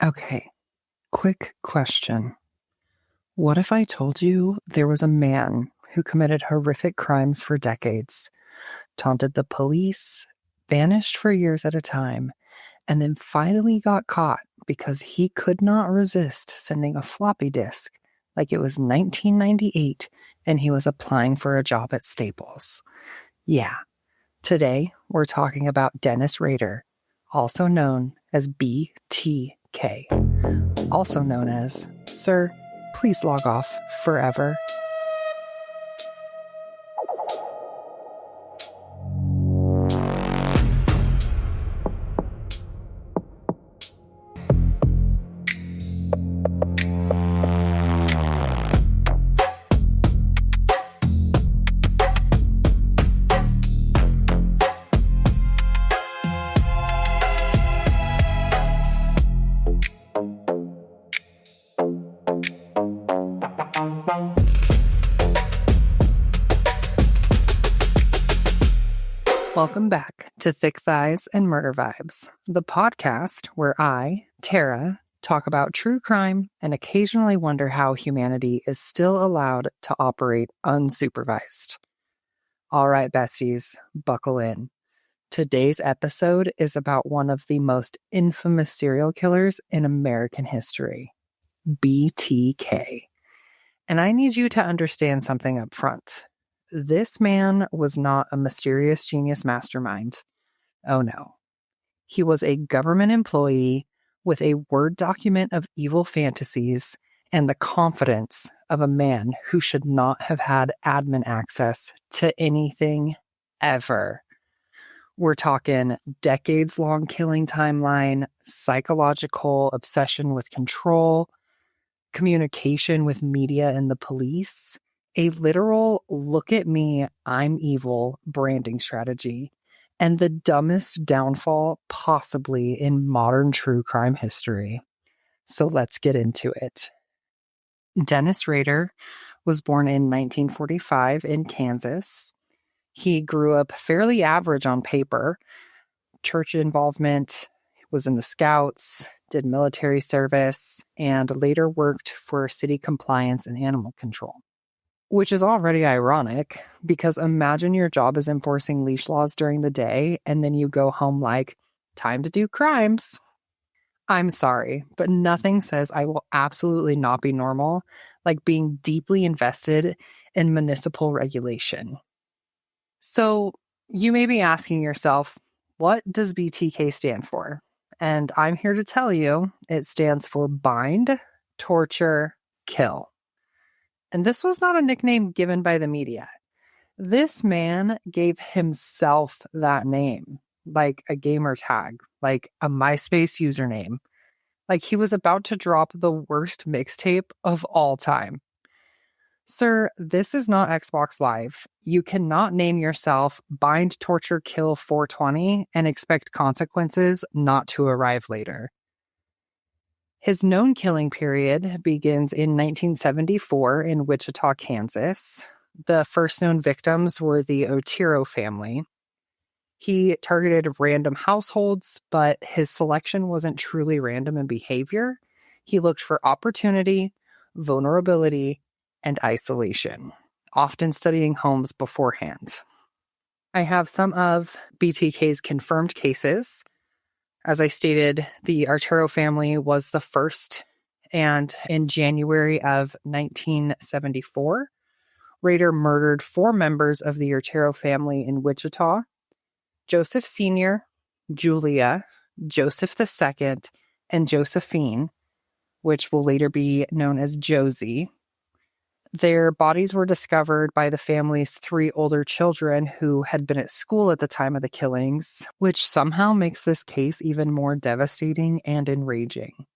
Okay, quick question. What if I told you there was a man who committed horrific crimes for decades, taunted the police, vanished for years at a time, and then finally got caught because he could not resist sending a floppy disk like it was 1998 and he was applying for a job at Staples? Yeah, today we're talking about Dennis Rader, also known as BTK. Also known as, Sir, please log off forever. Welcome back to Thick Thighs and Murder Vibes, the podcast where I, Terra, talk about true crime and occasionally wonder how humanity is still allowed to operate unsupervised. All right, besties, buckle in. Today's episode is about one of the most infamous serial killers in American history, BTK. And I need you to understand something up front. This man was not a mysterious genius mastermind. Oh no. He was a government employee with a Word document of evil fantasies and the confidence of a man who should not have had admin access to anything ever. We're talking decades-long killing timeline, psychological obsession with control, communication with media and the police, a literal look at me, I'm evil branding strategy, and the dumbest downfall possibly in modern true crime history. So let's get into it. Dennis Rader was born in 1945 in Kansas. He grew up fairly average on paper. Church involvement, was in the Scouts, did military service, and later worked for city compliance and animal control. Which is already ironic, because imagine your job is enforcing leash laws during the day, and then you go home like, time to do crimes. I'm sorry, but nothing says I will absolutely not be normal like being deeply invested in municipal regulation. So you may be asking yourself, what does BTK stand for? And I'm here to tell you it stands for bind, torture, kill. And this was not a nickname given by the media. This man gave himself that name, like a gamer tag, like a MySpace username. Like he was about to drop the worst mixtape of all time. Sir, this is not Xbox Live. You cannot name yourself Bind, Torture, Kill 420 and expect consequences not to arrive later. His known killing period begins in 1974 in Wichita, Kansas. The first known victims were the Otero family. He targeted random households, but his selection wasn't truly random in behavior. He looked for opportunity, vulnerability, and isolation, often studying homes beforehand. I have some of BTK's confirmed cases. As I stated, the Otero family was the first, and in January of 1974, Rader murdered 4 members of the Otero family in Wichita: Joseph Sr., Julia, Joseph II, and Josephine, which will later be known as Josie. Their bodies were discovered by the family's 3 older children who had been at school at the time of the killings, which somehow makes this case even more devastating and enraging.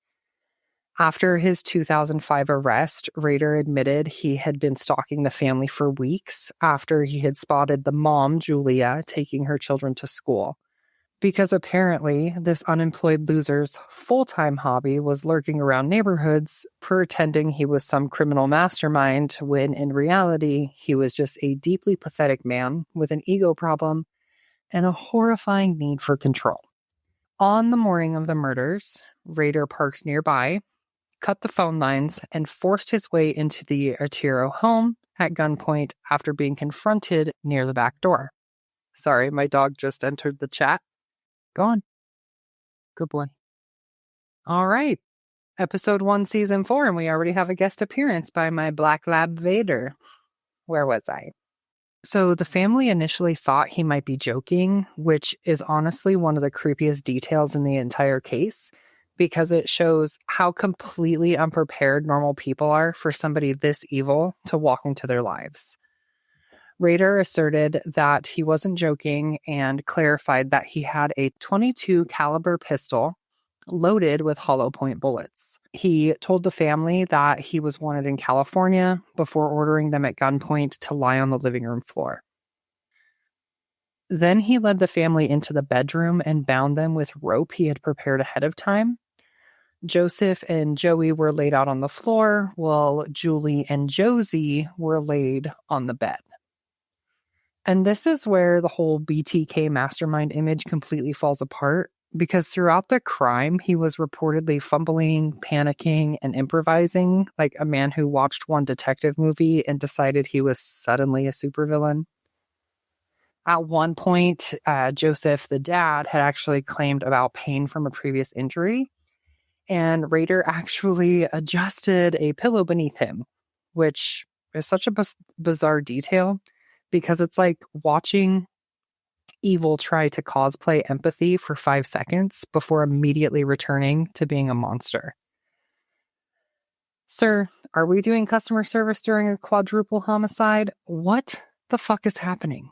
After his 2005 arrest, Rader admitted he had been stalking the family for weeks after he had spotted the mom, Julia, taking her children to school. Because apparently this unemployed loser's full-time hobby was lurking around neighborhoods, pretending he was some criminal mastermind, when in reality, he was just a deeply pathetic man with an ego problem and a horrifying need for control. On the morning of the murders, Rader parked nearby, cut the phone lines, and forced his way into the Arturo home at gunpoint after being confronted near the back door. Sorry, my dog just entered the chat. Go on. Good boy. All right. Episode 1, Season 4, and we already have a guest appearance by my black lab Vader. Where was I? So the family initially thought he might be joking, which is honestly one of the creepiest details in the entire case, because it shows how completely unprepared normal people are for somebody this evil to walk into their lives. Rader asserted that he wasn't joking and clarified that he had a .22 caliber pistol loaded with hollow point bullets. He told the family that he was wanted in California before ordering them at gunpoint to lie on the living room floor. Then he led the family into the bedroom and bound them with rope he had prepared ahead of time. Joseph and Joey were laid out on the floor, while Julie and Josie were laid on the bed. And this is where the whole BTK mastermind image completely falls apart, because throughout the crime, he was reportedly fumbling, panicking, and improvising like a man who watched one detective movie and decided he was suddenly a supervillain. At one point, Joseph, the dad, had actually claimed about pain from a previous injury, and Rader actually adjusted a pillow beneath him, which is such a bizarre detail, because it's like watching evil try to cosplay empathy for 5 seconds before immediately returning to being a monster. Sir, are we doing customer service during a quadruple homicide? What the fuck is happening?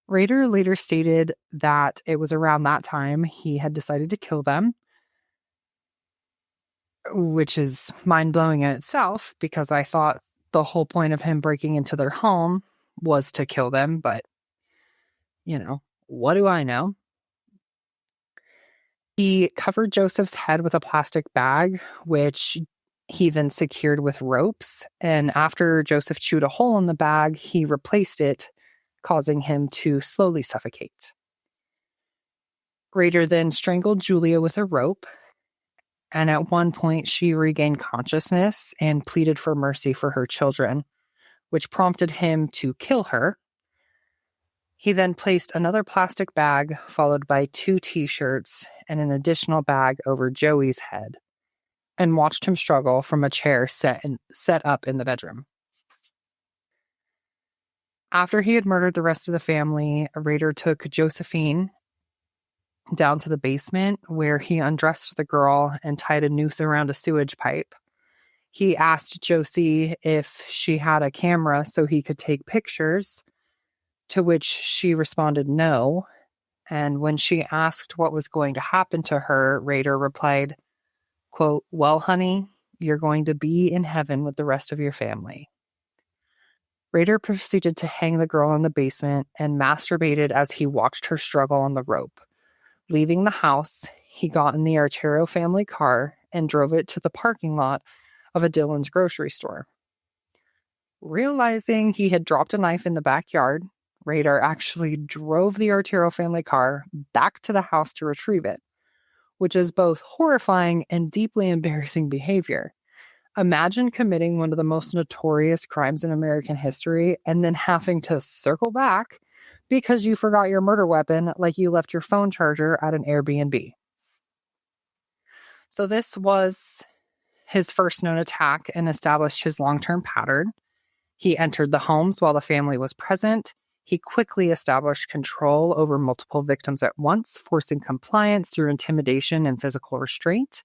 Rader later stated that it was around that time he had decided to kill them, which is mind-blowing in itself, because I thought the whole point of him breaking into their home was to kill them, but, what do I know? He covered Joseph's head with a plastic bag, which he then secured with ropes, and after Joseph chewed a hole in the bag, he replaced it, causing him to slowly suffocate. Rader then strangled Julia with a rope, and at one point she regained consciousness and pleaded for mercy for her children, which prompted him to kill her. He then placed another plastic bag, followed by 2 t-shirts and an additional bag over Joey's head, and watched him struggle from a chair set up in the bedroom. After he had murdered the rest of the family, Rader took Josephine down to the basement, where he undressed the girl and tied a noose around a sewage pipe. He asked Josie if she had a camera so he could take pictures, to which she responded no. And when she asked what was going to happen to her, Rader replied, quote, "Well, honey, you're going to be in heaven with the rest of your family." Rader proceeded to hang the girl in the basement and masturbated as he watched her struggle on the rope. Leaving the house, he got in the Arturo family car and drove it to the parking lot of a Dillon's grocery store. Realizing he had dropped a knife in the backyard, Rader actually drove the Arturo family car back to the house to retrieve it, which is both horrifying and deeply embarrassing behavior. Imagine committing one of the most notorious crimes in American history and then having to circle back because you forgot your murder weapon, like you left your phone charger at an Airbnb. So this was his first known attack and established his long-term pattern. He entered the homes while the family was present. He quickly established control over multiple victims at once, forcing compliance through intimidation and physical restraint.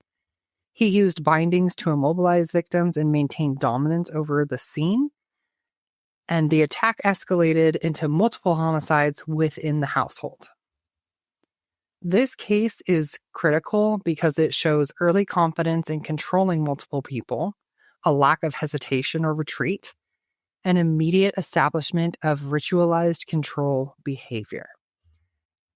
He used bindings to immobilize victims and maintain dominance over the scene. And the attack escalated into multiple homicides within the household. This case is critical because it shows early confidence in controlling multiple people, a lack of hesitation or retreat, an immediate establishment of ritualized control behavior.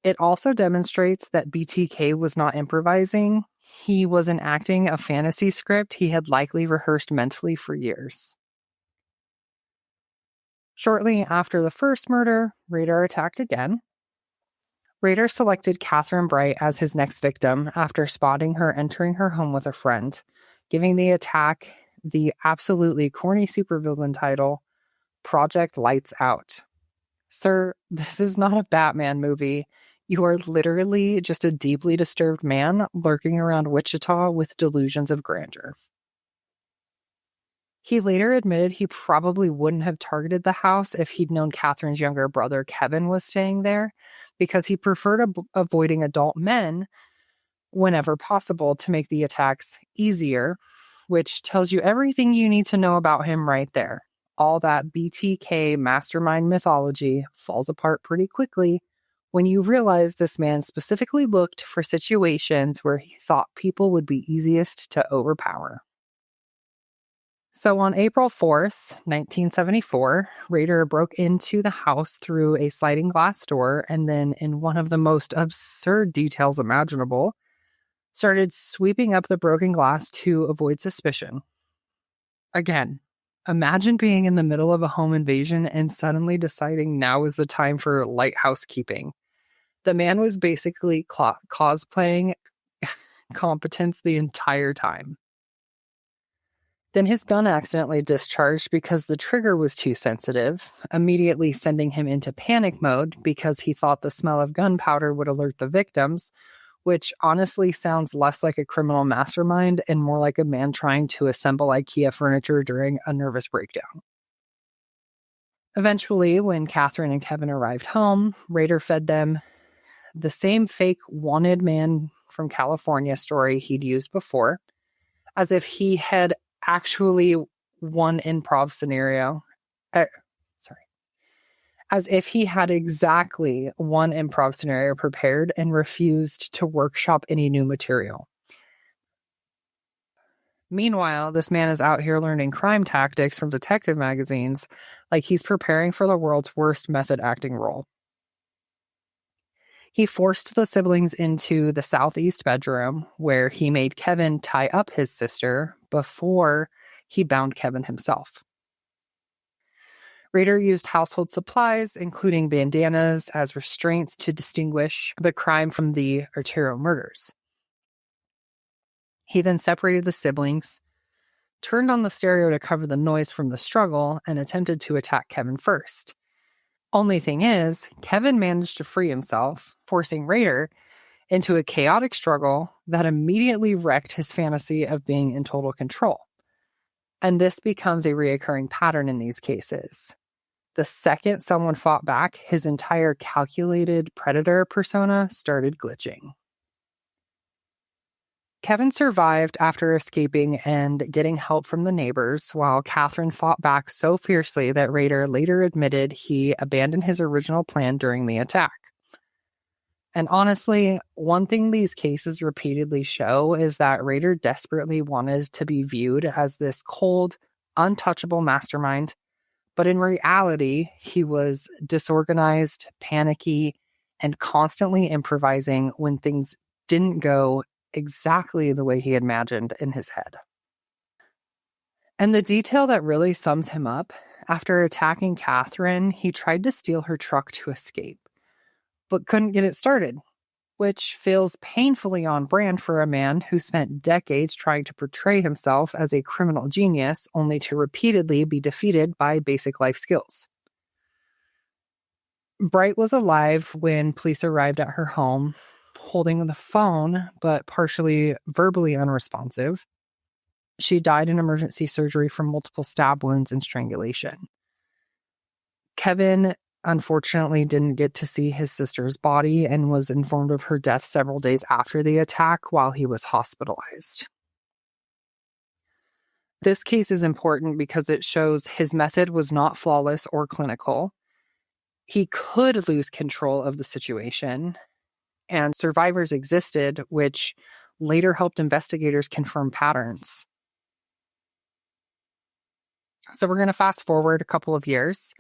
It also demonstrates that BTK was not improvising. He was enacting a fantasy script he had likely rehearsed mentally for years. Shortly after the first murder, Rader attacked again. Rader selected Catherine Bright as his next victim after spotting her entering her home with a friend, giving the attack the absolutely corny supervillain title, Project Lights Out. Sir, this is not a Batman movie. You are literally just a deeply disturbed man lurking around Wichita with delusions of grandeur. He later admitted he probably wouldn't have targeted the house if he'd known Catherine's younger brother Kevin was staying there, because he preferred avoiding adult men whenever possible to make the attacks easier, which tells you everything you need to know about him right there. All that BTK mastermind mythology falls apart pretty quickly when you realize this man specifically looked for situations where he thought people would be easiest to overpower. So on April 4th, 1974, Rader broke into the house through a sliding glass door and then, in one of the most absurd details imaginable, started sweeping up the broken glass to avoid suspicion. Again, imagine being in the middle of a home invasion and suddenly deciding now is the time for light housekeeping. The man was basically cosplaying competence the entire time. Then his gun accidentally discharged because the trigger was too sensitive, immediately sending him into panic mode because he thought the smell of gunpowder would alert the victims, which honestly sounds less like a criminal mastermind and more like a man trying to assemble IKEA furniture during a nervous breakdown. Eventually, when Catherine and Kevin arrived home, Rader fed them the same fake wanted man from California story he'd used before, as if he had actually one improv scenario. As if he had exactly one improv scenario prepared and refused to workshop any new material. Meanwhile, this man is out here learning crime tactics from detective magazines like he's preparing for the world's worst method acting role. He forced the siblings into the southeast bedroom where he made Kevin tie up his sister before he bound Kevin himself. Rader used household supplies, including bandanas, as restraints to distinguish the crime from the Arturo murders. He then separated the siblings, turned on the stereo to cover the noise from the struggle, and attempted to attack Kevin first. Only thing is, Kevin managed to free himself, forcing Rader into a chaotic struggle that immediately wrecked his fantasy of being in total control. And this becomes a reoccurring pattern in these cases. The second someone fought back, his entire calculated predator persona started glitching. Kevin survived after escaping and getting help from the neighbors, while Catherine fought back so fiercely that Rader later admitted he abandoned his original plan during the attack. And honestly, one thing these cases repeatedly show is that Rader desperately wanted to be viewed as this cold, untouchable mastermind, but in reality, he was disorganized, panicky, and constantly improvising when things didn't go exactly the way he imagined in his head. And the detail that really sums him up, after attacking Catherine, he tried to steal her truck to escape, but couldn't get it started, which feels painfully on brand for a man who spent decades trying to portray himself as a criminal genius only to repeatedly be defeated by basic life skills. Bright was alive when police arrived at her home, holding the phone, but partially verbally unresponsive. She died in emergency surgery from multiple stab wounds and strangulation. Kevin, unfortunately, didn't get to see his sister's body and was informed of her death several days after the attack while he was hospitalized. This case is important because it shows his method was not flawless or clinical. He could lose control of the situation, and survivors existed, which later helped investigators confirm patterns. So we're going to fast forward a couple of years.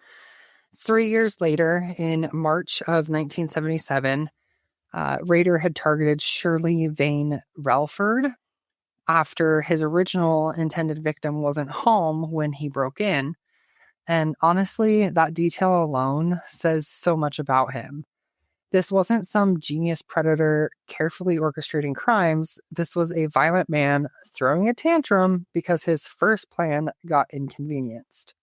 It's 3 years later, in March of 1977, Rader had targeted Shirley Vane Relford after his original intended victim wasn't home when he broke in. And honestly, that detail alone says so much about him. This wasn't some genius predator carefully orchestrating crimes. This was a violent man throwing a tantrum because his first plan got inconvenienced.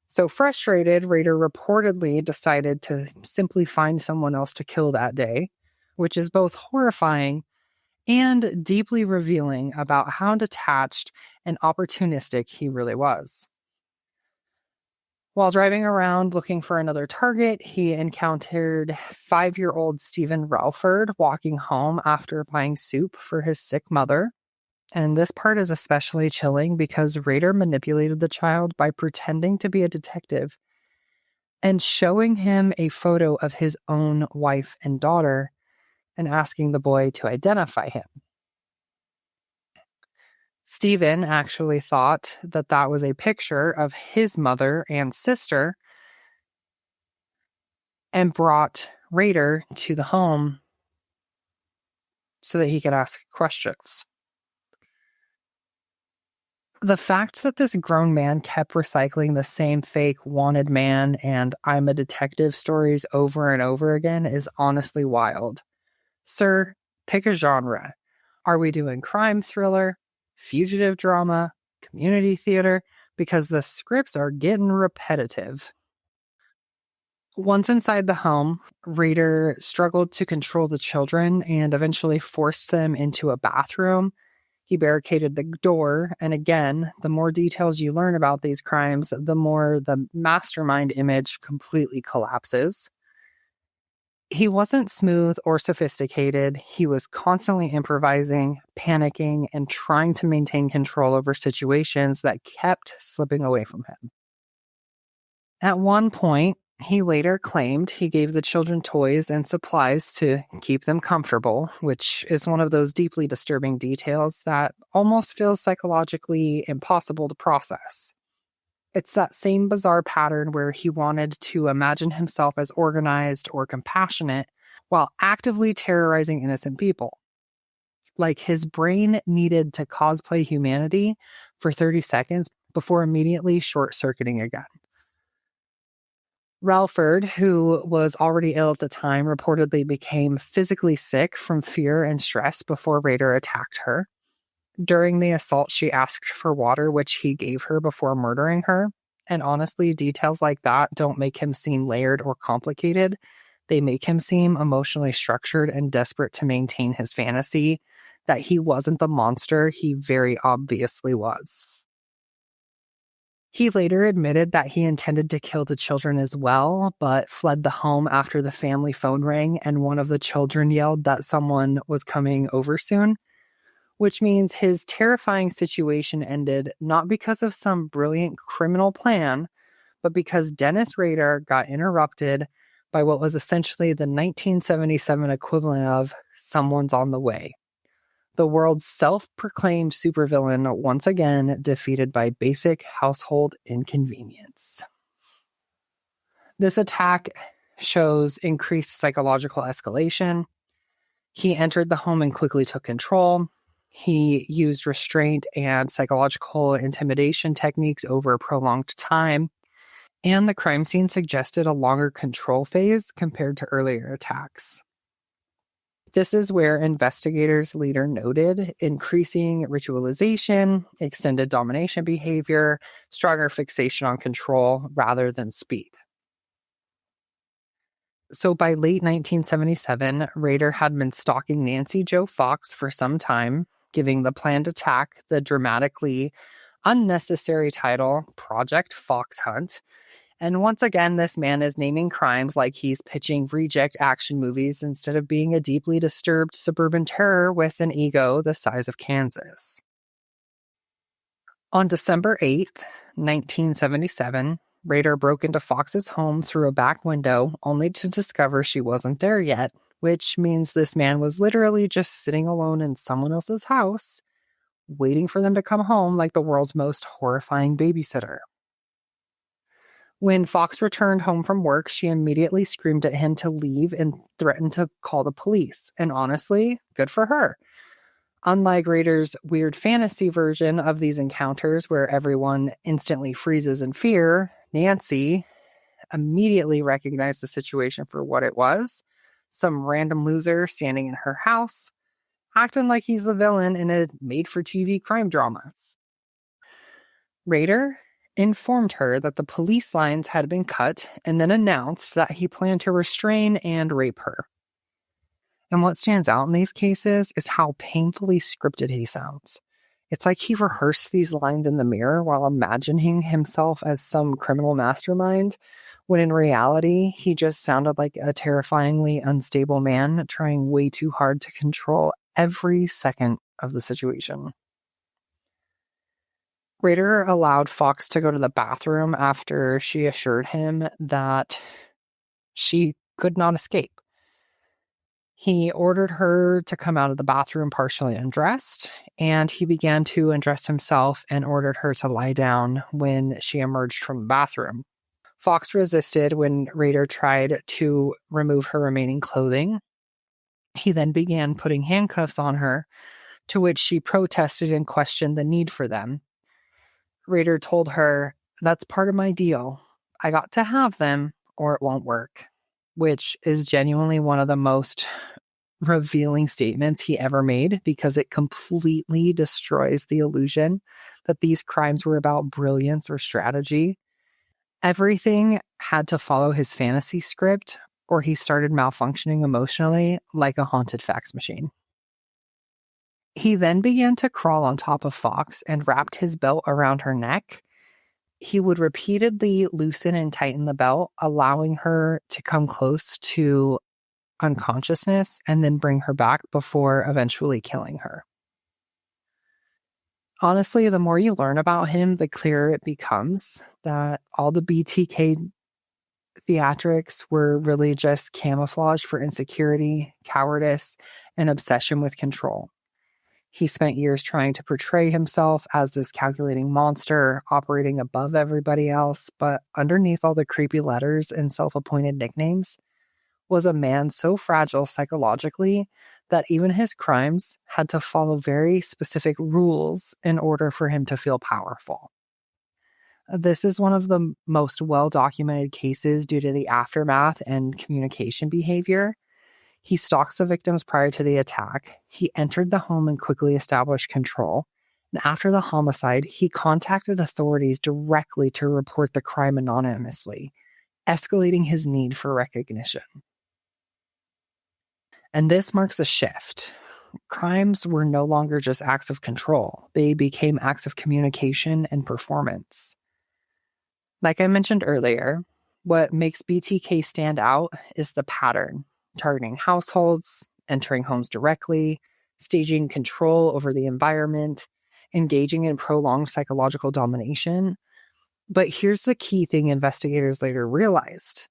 So frustrated, Rader reportedly decided to simply find someone else to kill that day, which is both horrifying and deeply revealing about how detached and opportunistic he really was. While driving around looking for another target, he encountered 5-year-old Stephen Relford walking home after buying soup for his sick mother. And this part is especially chilling because Rader manipulated the child by pretending to be a detective and showing him a photo of his own wife and daughter and asking the boy to identify him. Stephen actually thought that that was a picture of his mother and sister and brought Rader to the home so that he could ask questions. The fact that this grown man kept recycling the same fake wanted man and I'm a detective stories over and over again is honestly wild. Sir, pick a genre. Are we doing crime thriller, fugitive drama, community theater? Because the scripts are getting repetitive. Once inside the home, Rader struggled to control the children and eventually forced them into a bathroom. He barricaded the door, and again, the more details you learn about these crimes, the more the mastermind image completely collapses. He wasn't smooth or sophisticated. He was constantly improvising, panicking, and trying to maintain control over situations that kept slipping away from him. At one point, he later claimed he gave the children toys and supplies to keep them comfortable, which is one of those deeply disturbing details that almost feels psychologically impossible to process. It's that same bizarre pattern where he wanted to imagine himself as organized or compassionate while actively terrorizing innocent people. Like his brain needed to cosplay humanity for 30 seconds before immediately short-circuiting again. Relford, who was already ill at the time, reportedly became physically sick from fear and stress before Rader attacked her. During the assault, she asked for water, which he gave her before murdering her. And honestly, details like that don't make him seem layered or complicated. They make him seem emotionally structured and desperate to maintain his fantasy that he wasn't the monster he very obviously was. He later admitted that he intended to kill the children as well, but fled the home after the family phone rang and one of the children yelled that someone was coming over soon, which means his terrifying situation ended not because of some brilliant criminal plan, but because Dennis Rader got interrupted by what was essentially the 1977 equivalent of someone's on the way. The world's self-proclaimed supervillain once again defeated by basic household inconvenience. This attack shows increased psychological escalation. He entered the home and quickly took control. He used restraint and psychological intimidation techniques over a prolonged time. And the crime scene suggested a longer control phase compared to earlier attacks. This is where investigators later noted increasing ritualization, extended domination behavior, stronger fixation on control rather than speed. So by late 1977, Rader had been stalking Nancy Jo Fox for some time, giving the planned attack the dramatically unnecessary title Project Fox Hunt. And once again, this man is naming crimes like he's pitching reject action movies instead of being a deeply disturbed suburban terror with an ego the size of Kansas. On December 8th, 1977, Rader broke into Fox's home through a back window only to discover she wasn't there yet, which means this man was literally just sitting alone in someone else's house, waiting for them to come home like the world's most horrifying babysitter. When Fox returned home from work, she immediately screamed at him to leave and threatened to call the police. And honestly, good for her. Unlike Rader's weird fantasy version of these encounters where everyone instantly freezes in fear, Nancy immediately recognized the situation for what it was. some random loser standing in her house, acting like he's the villain in a made-for-TV crime drama. Rader informed her that the police lines had been cut and then announced that he planned to restrain and rape her. And what stands out in these cases is how painfully scripted he sounds. It's like he rehearsed these lines in the mirror while imagining himself as some criminal mastermind, when in reality, he just sounded like a terrifyingly unstable man trying way too hard to control every second of the situation. Rader allowed Fox to go to the bathroom after she assured him that she could not escape. He ordered her to come out of the bathroom partially undressed, and he began to undress himself and ordered her to lie down when she emerged from the bathroom. Fox resisted when Rader tried to remove her remaining clothing. He then began putting handcuffs on her, to which she protested and questioned the need for them. Rader told her, "That's part of my deal. I got to have them or it won't work," which is genuinely one of the most revealing statements he ever made, because it completely destroys the illusion that these crimes were about brilliance or strategy. Everything had to follow his fantasy script, or he started malfunctioning emotionally like a haunted fax machine. He then began to crawl on top of Fox and wrapped his belt around her neck. He would repeatedly loosen and tighten the belt, allowing her to come close to unconsciousness and then bring her back before eventually killing her. Honestly, the more you learn about him, the clearer it becomes that all the BTK theatrics were really just camouflage for insecurity, cowardice, and obsession with control. He spent years trying to portray himself as this calculating monster operating above everybody else, but underneath all the creepy letters and self-appointed nicknames was a man so fragile psychologically that even his crimes had to follow very specific rules in order for him to feel powerful. This is one of the most well-documented cases due to the aftermath and communication behavior. He stalks the victims prior to the attack. He entered the home and quickly established control. And after the homicide, he contacted authorities directly to report the crime anonymously, escalating his need for recognition. And this marks a shift. Crimes were no longer just acts of control. They became acts of communication and performance. Like I mentioned earlier, what makes BTK stand out is the pattern: targeting households, entering homes directly, staging control over the environment, engaging in prolonged psychological domination. But here's the key thing investigators later realized.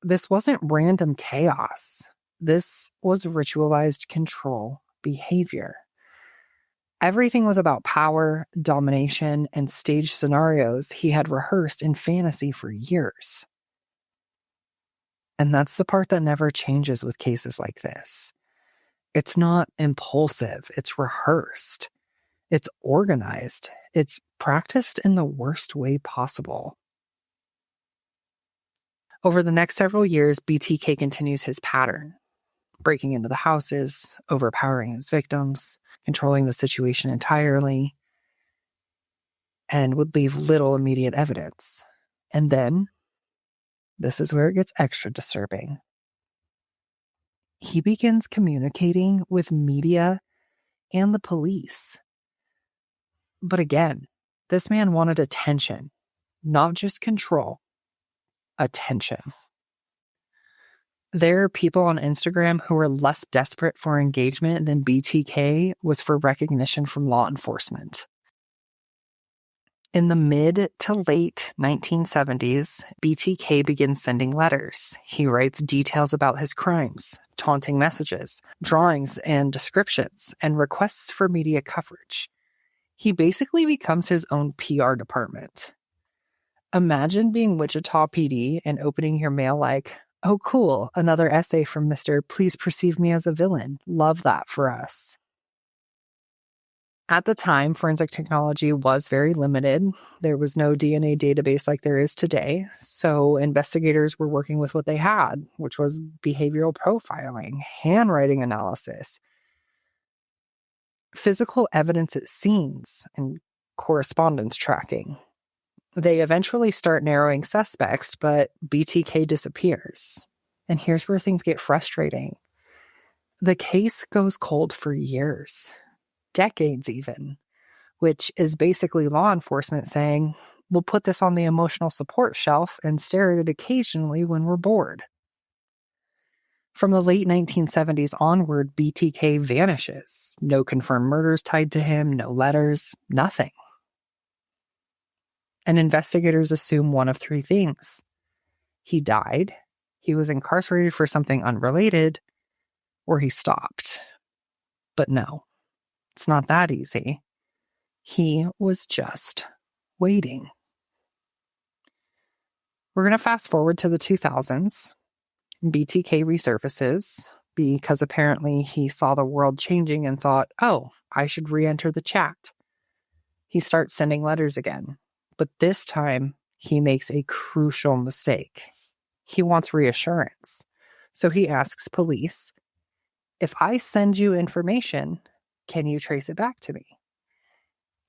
This wasn't random chaos. This was ritualized control behavior. Everything was about power, domination, and staged scenarios he had rehearsed in fantasy for years. And that's the part that never changes with cases like this. It's not impulsive. It's rehearsed. It's organized. It's practiced in the worst way possible. Over the next several years, BTK continues his pattern, breaking into the houses, overpowering his victims, controlling the situation entirely, and would leave little immediate evidence. And then, this is where it gets extra disturbing. He begins communicating with media and the police. But again, this man wanted attention, not just control. Attention. There are people on Instagram who are less desperate for engagement than BTK was for recognition from law enforcement. In the mid to late 1970s, BTK begins sending letters. He writes details about his crimes, taunting messages, drawings and descriptions, and requests for media coverage. He basically becomes his own PR department. Imagine being Wichita PD and opening your mail like, "Oh cool, another essay from Mr. Please Perceive Me as a Villain. Love that for us." At the time, forensic technology was very limited. There was no DNA database like there is today. So investigators were working with what they had, which was behavioral profiling, handwriting analysis, physical evidence at scenes, and correspondence tracking. They eventually start narrowing suspects, but BTK disappears. And here's where things get frustrating. The case goes cold for years, decades even, which is basically law enforcement saying, we'll put this on the emotional support shelf and stare at it occasionally when we're bored. From the late 1970s onward, BTK vanishes. No confirmed murders tied to him, no letters, nothing. And investigators assume one of three things. He died, he was incarcerated for something unrelated, or he stopped. But no, it's not that easy. He was just waiting. We're going to fast forward to the 2000s. BTK resurfaces because apparently he saw the world changing and thought, oh, I should re-enter the chat. He starts sending letters again, but this time he makes a crucial mistake. He wants reassurance. So he asks police, if I send you information, can you trace it back to me?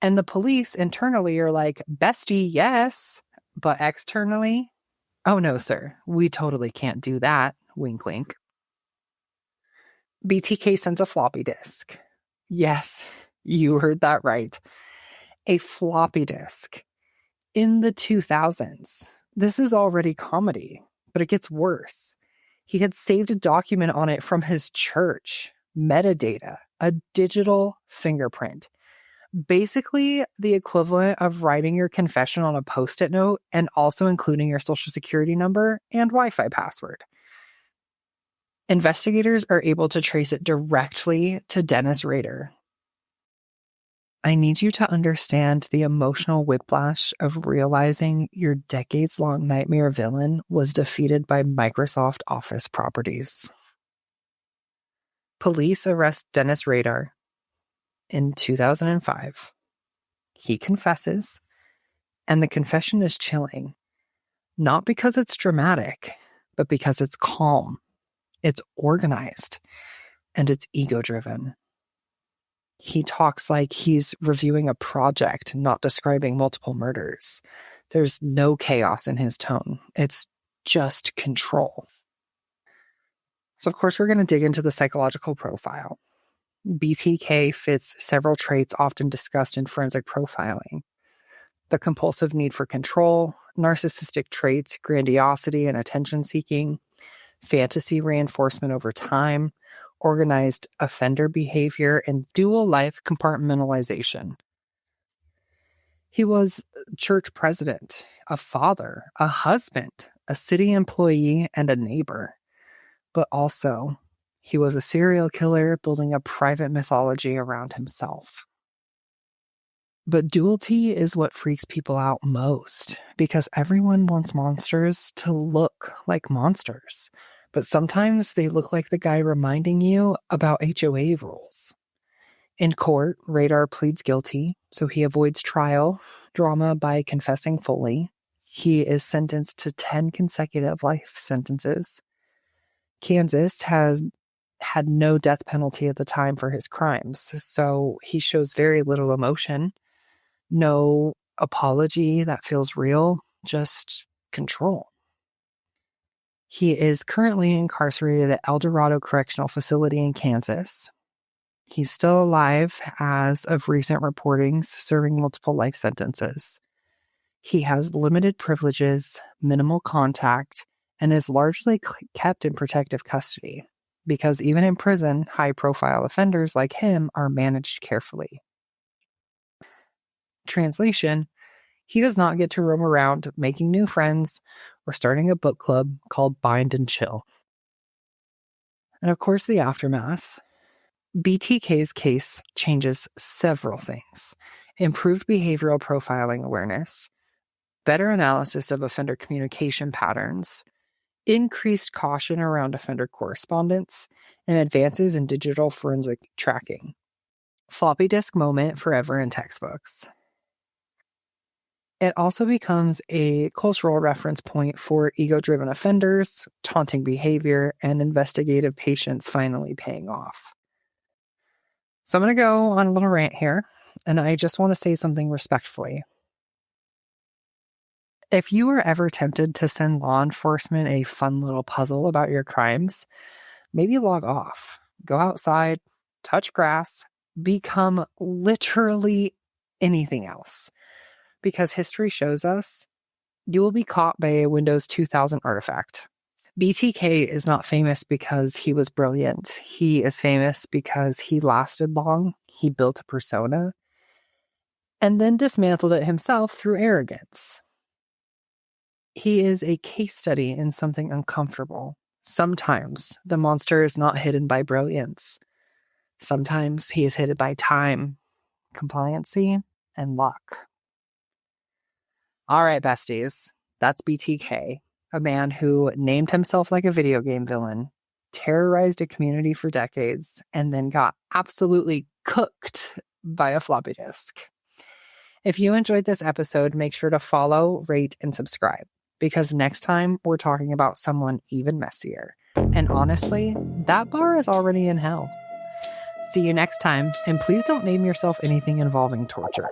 And the police internally are like, bestie, yes. But externally, oh no, sir, we totally can't do that. Wink, wink. BTK sends a floppy disk. Yes, you heard that right. A floppy disk. In the 2000s. This is already comedy, but it gets worse. He had saved a document on it from his church. Metadata. A digital fingerprint. Basically the equivalent of writing your confession on a Post-it note and also including your social security number and Wi-Fi password. Investigators are able to trace it directly to Dennis Rader. I need you to understand the emotional whiplash of realizing your decades-long nightmare villain was defeated by Microsoft Office properties. Police arrest Dennis Rader in 2005. He confesses, and the confession is chilling. Not because it's dramatic, but because it's calm, it's organized, and it's ego-driven. He talks like he's reviewing a project, not describing multiple murders. There's no chaos in his tone. It's just control. So, of course, we're going to dig into the psychological profile. BTK fits several traits often discussed in forensic profiling. The compulsive need for control, narcissistic traits, grandiosity and attention-seeking, fantasy reinforcement over time, organized offender behavior, and dual life compartmentalization. He was church president, a father, a husband, a city employee, and a neighbor. But also, he was a serial killer building a private mythology around himself. But duality is what freaks people out most, because everyone wants monsters to look like monsters. But sometimes they look like the guy reminding you about HOA rules. In court, Rader pleads guilty, so he avoids trial, drama by confessing fully. He is sentenced to 10 consecutive life sentences. Kansas has had no death penalty at the time for his crimes, so he shows very little emotion, no apology that feels real, just control. He is currently incarcerated at El Dorado Correctional Facility in Kansas. He's still alive as of recent reportings, serving multiple life sentences. He has limited privileges, minimal contact, and is largely kept in protective custody, because even in prison, high-profile offenders like him are managed carefully. Translation: he does not get to roam around making new friends or starting a book club called Bind and Chill. And of course, the aftermath. BTK's case changes several things: improved behavioral profiling awareness, better analysis of offender communication patterns, increased caution around offender correspondence, and advances in digital forensic tracking. Floppy disk moment forever in textbooks. It also becomes a cultural reference point for ego-driven offenders, taunting behavior, and investigative patience finally paying off. So I'm going to go on a little rant here, and I just want to say something respectfully. If you were ever tempted to send law enforcement a fun little puzzle about your crimes, maybe log off, go outside, touch grass, become literally anything else. Because history shows us you will be caught by a Windows 2000 artifact. BTK is not famous because he was brilliant. He is famous because he lasted long, he built a persona, and then dismantled it himself through arrogance. He is a case study in something uncomfortable. Sometimes the monster is not hidden by brilliance. Sometimes he is hidden by time, compliancy, and luck. All right, besties, that's BTK, a man who named himself like a video game villain, terrorized a community for decades, and then got absolutely cooked by a floppy disk. If you enjoyed this episode, make sure to follow, rate, and subscribe, because next time we're talking about someone even messier. And honestly, that bar is already in hell. See you next time, and please don't name yourself anything involving torture.